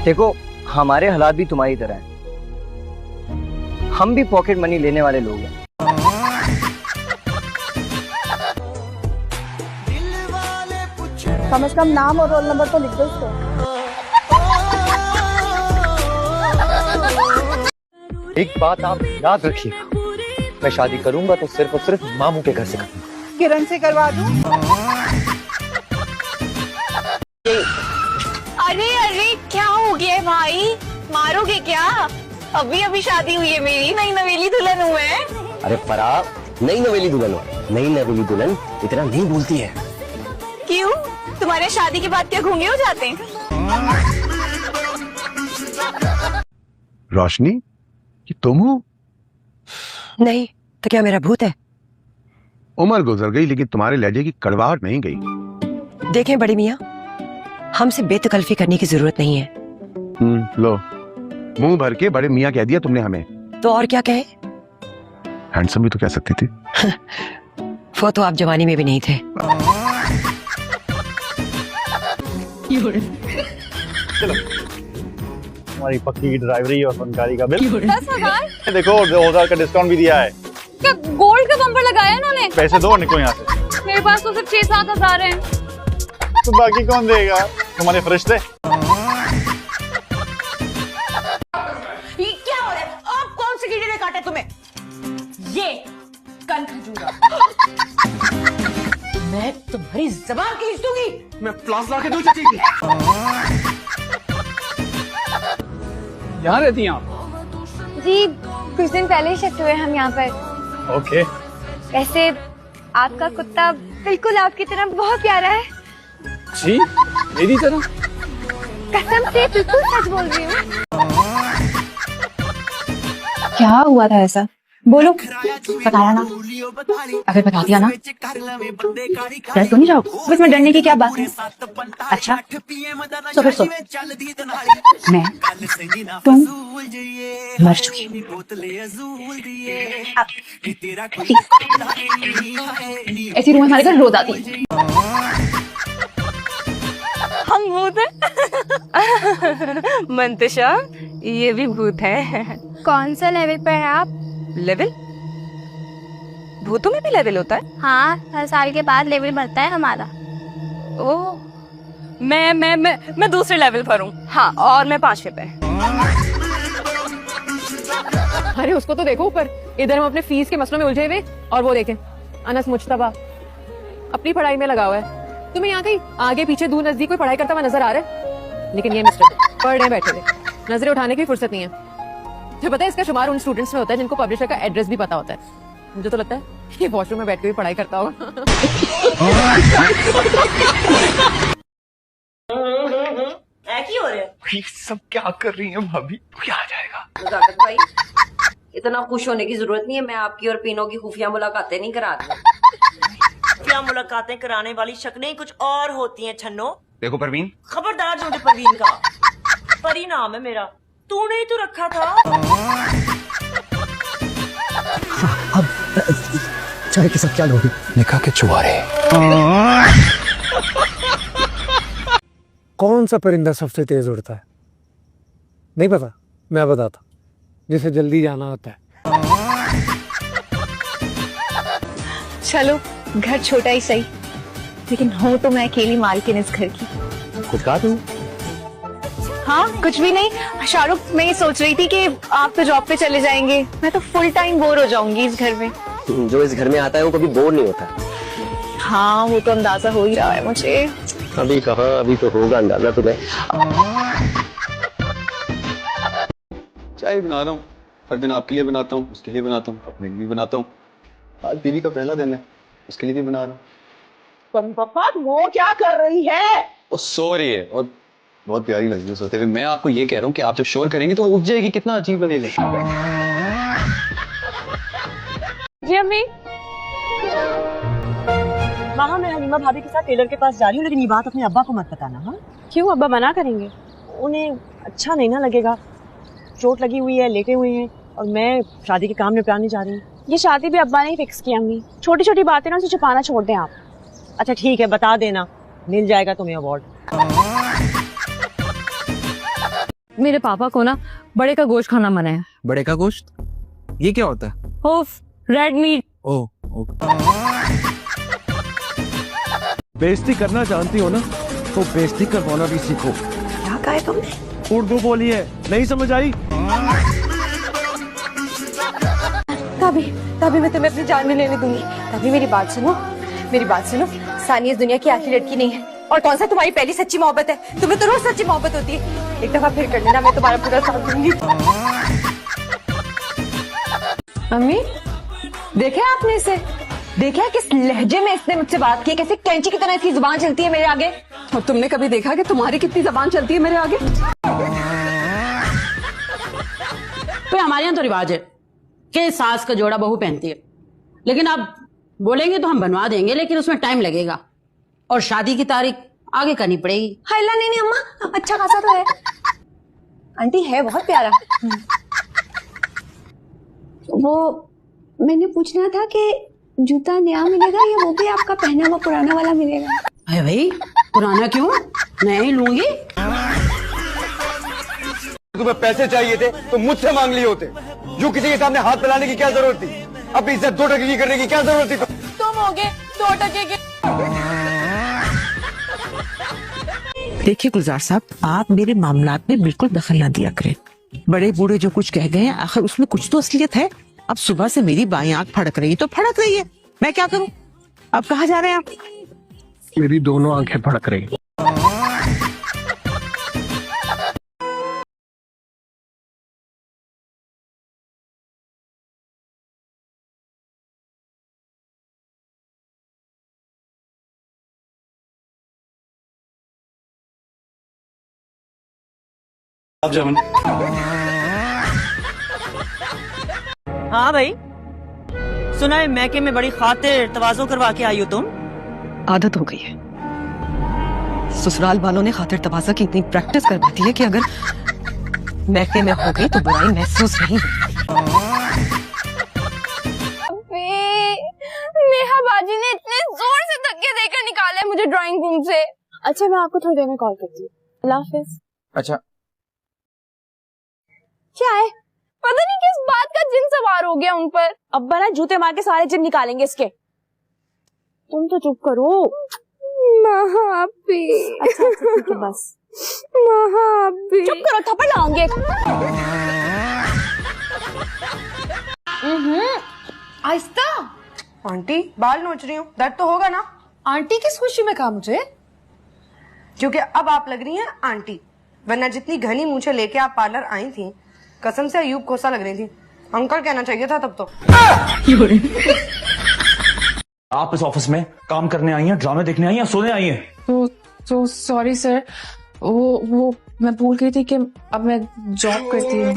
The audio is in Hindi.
देखो, हमारे हालात भी तुम्हारी तरह हैं। हम भी पॉकेट मनी लेने वाले लोग हैं। कम से कम नाम और रोल नंबर तो लिख दो उसको। एक बात आप याद रखिएगा, मैं शादी करूंगा तो सिर्फ और सिर्फ मामू के घर से करूंगा। किरण से करवा दूं? अरे अरे क्या हो गया है भाई, मारोगे क्या? अभी अभी शादी हुई है मेरी, नई नवेली दुल्हन हूँ मैं। अरे परा, नई नवेली दुल्हन हो। नई नवेली दुल्हन इतना नहीं बोलती है। क्यों, तुम्हारे शादी के बाद क्या घूंगे हो जाते हैं? रोशनी, ये तुम हो? नहीं तो क्या मेरा भूत है? उम्र गुजर गई लेकिन तुम्हारे लहजे की कड़वाहट नहीं गई। देखें बड़ी मियाँ, हमसे बेतकल्फी करने की जरूरत नहीं है। लो, मुंह भर के बड़े मियाँ कह दिया तुमने हमें। तो और क्या कहे? हैंडसम भी तो कह सकती थी। वो तो आप जवानी में भी नहीं थे। चलो, हमारी पक्की ड्राइवरी और फनकारी का बिल 10,000। देखो, 2,000 का डिस्काउंट भी दिया है। क्या गोल्ड का बम्पर लगाया इन्होंने? पैसे दो, निकलो यहाँ से। मेरे पास तो सिर्फ 6-7 हजार हैं। तो बाकी कौन देगा? तुम्हारे फरिश्ते। ये क्या हो रहा है? अब कौन सी कीड़े ने काटा तुम्हें? ये कन खजूरा। मैं तुम्हारी जबान खींच दूंगी। मैं प्लास ला के दूं चाची की। यहाँ रहती हैं आप? जी कुछ दिन पहले ही शिफ्ट हुए हम यहाँ पर। ओके। वैसे आपका कुत्ता बिल्कुल आपकी तरह बहुत प्यारा है। जी, मेरी तरह? कसम से बिल्कुल सच बोल रही हूँ। क्या हुआ था ऐसा? बोलो, बताया ना। अगर बता दिया ना डर तो नहीं जाओ। इसमें डरने की क्या बात है? अच्छा तो फिर सो, मैं तुम मर चुकी। ऐसी रूह हमारे घर रोज आती है। हम भूत हैं? मंतशा, ये भी भूत है। कौन सा लेवल पर है आप? लेवल? भूतों में भी लेवल होता है? हाँ, हर साल के बाद लेवल बढ़ता है हमारा। ओह, मैं दूसरे लेवल पर हूँ। हाँ, और मैं 5वें पे। अरे उसको तो देखो ऊपर। इधर हम अपने फीस के मसलों में उलझे हुए और वो देखें अनस मुश्तबा अपनी पढ़ाई में लगा हुआ है। तुम्हें यहाँ कहीं आगे पीछे दूर नजदीक कोई पढ़ाई करता हुआ नजर आ रहा है? लेकिन ये मिस्टर पढ़ रहे बैठे हुए, नजरें उठाने की फुर्सत नहीं है। तो पता है इसका शुमार उन स्टूडेंट्स में होता है जिनको पब्लिशर का एड्रेस भी पता होता है। मुझे तो लगता है ये वॉशरूम में बैठ के भी पढ़ाई करता होगा। ऐसी हो रहे हो? ये सब क्या कर रही है भाभी? क्या आ जाएगा? नजाकत भाई, इतना खुश होने की जरूरत नहीं है। मैं आपकी और पीनो की खुफिया मुलाकातें नहीं कराती। खुफिया मुलाकातें कराने वाली शक्लें कुछ और होती हैं छन्नो। देखो परवीन, खबरदार जो मुझे परवीन का। परी नाम है मेरा, तूने ही तो रखा था। अब चाय के साथ क्या लोगे? निकाह के चुबारे। कौन सा परिंदा सबसे तेज उड़ता है? नहीं पता? मैं बताता, जिसे जल्दी जाना होता है। चलो, घर छोटा ही सही, लेकिन हो तो मैं अकेली मालकिन इस घर की। कुछ कहा तू? हाँ, कुछ भी नहीं। शाहरुख, मैं ये सोच रही थी कि आप तो जॉब पे चले जाएंगे, मैं तो फुल टाइम बोर हो जाऊंगी इस घर में। जो इस घर में आता है वो कभी बोर नहीं होता। हाँ, वो तो अंदाजा हो ही रहा है मुझे। अभी कहाँ, अभी तो होगा अंदाजा तुम्हें। चाय बना रहा हूँ, हर दिन आपके लिए बनाता हूँ, उसके लिए बनाता हूँ, अपने लिए भी बनाता हूँ। आज बीवी का पहला दिन है, उसके लिए भी बना रहा हूँ। पापा वो क्या कर रही है? वो सो रही है और बहुत प्यारी लग रही है सोते हुए। मैं आपको ये कह रहा हूँ कि आप जब शोर करेंगे तो उठ जाएगी, कितना अजीब लगेगा। जी अम्मी। मामा, मैं हनीमा भाभी के साथ टेलर के पास जा रही हूँ, लेकिन ये बात अपने अब्बा को मत बताना। हाँ? क्यों, अब्बा मना करेंगे? उन्हें अच्छा नहीं ना लगेगा। चोट लगी हुई है, लेटे हुए हैं, और मैं शादी के काम निपटाने जा रही हूँ। ये शादी भी अब्बा ने ही फिक्स की अम्मी। छोटी छोटी बातें ना उसे छुपाना छोड़ दें आप। अच्छा ठीक है, बता देना, मिल जाएगा तुम्हें अवार्ड। मेरे पापा को ना बड़े का गोश्त खाना मना है। बड़े का गोश्त, ये क्या होता है? ओफ, रेड मीट। ओह, बेइज्जती करना जानती हो ना, तो बेइज्जती करवाना भी सीखो। क्या कहा है तुमने? उर्दू बोली है, नहीं समझ आई? तभी मैं तुम्हें अपनी जान में लेने दूंगी। तभी मेरी बात सुनो। सानिया इस दुनिया की आखिरी लड़की नहीं है। और कौन सा तुम्हारी पहली सच्ची मोहब्बत है? तुम्हें तो रोज सच्ची मोहब्बत होती है। एक दफा फिर कर लेना, मैं तुम्हारा पूरा साथ दूंगी। अम्मी, देखे आपने इसे? देखा किस लहजे में इसने मुझसे बात की, कैसे कैंची की तरह इसकी जुबान चलती है मेरे आगे। और तुमने कभी देखा कि तुम्हारी कितनी जबान चलती है मेरे आगे? तो हमारे यहाँ तो रिवाज है कि सास का जोड़ा बहू पहनती है, लेकिन आप बोलेंगे तो हम बनवा देंगे, लेकिन उसमें टाइम लगेगा और शादी की तारीख आगे करनी पड़ेगी। हाइला नहीं अम्मा, अच्छा खासा तो है। आंटी है बहुत प्यारा। वो मैंने पूछना था कि जूता नया मिलेगा या वो भी आपका पहना हुआ पुराना वाला मिलेगा? अरे भाई, पुराना क्यों, नया ही लूंगी। तुम्हें पैसे चाहिए थे तो मुझसे मांग लिए होते। जो किसी के सामने हाथ फैलाने की क्या जरूरत थी? अपनी इज्जत 2 टके की करने की क्या जरूरत थी? तुम हो गए 2 टके के। देखिए गुलजार साहब, आप मेरे मामलात में बिल्कुल दखल ना दिया करें। बड़े बूढ़े जो कुछ कह गए हैं, आखिर उसमें कुछ तो असलियत है। अब सुबह से मेरी बाई आंख फड़क रही तो फड़क रही है, मैं क्या करूं? अब कहाँ जा रहे हैं आप? मेरी दोनों आंखें फड़क रही। हाँ भाई, सुना है मैके में बड़ी खातिर तवाज़ो करवा के आई हो तुम। आदत हो गई है, ससुराल वालों ने खातिर तवाज़ा की इतनी प्रैक्टिस करवा दी है कि अगर मैके में हो गई तो बुराई महसूस नहीं होती। नेहा बाजी ने इतने जोर से धक्के देकर निकाला है मुझे ड्राइंग रूम से। अच्छा, मैं आपको थोड़ी देर में कॉल करती हूँ। अल्लाह हाफिज। अच्छा, क्या है, पता नहीं किस बात का जिन सवार हो गया उन पर। अब्बा ना जूते मार के सारे जिन निकालेंगे इसके। तुम तो चुप करो। महाबी। अच्छा ठीक है बस। महाबी। चुप करो, थप्पड़ लाऊंगे। आहिस्ता। आंटी, बाल नोच रही हूँ, दर्द तो होगा ना? आंटी किस खुशी में कहा मुझे? क्योंकि अब आप लग रही हैं आंटी, वरना जितनी घनी मूंछें लेके आप पार्लर आई थी, कसम से अयूब खोसा लग रही थी। अंकल कहना चाहिए था तब तो। आप इस ऑफिस में काम करने आई हैं, ड्रामे देखने आई हैं, सोने आई हैं? तो सॉरी सर, वो मैं भूल गई थी कि अब मैं जॉब करती हूँ।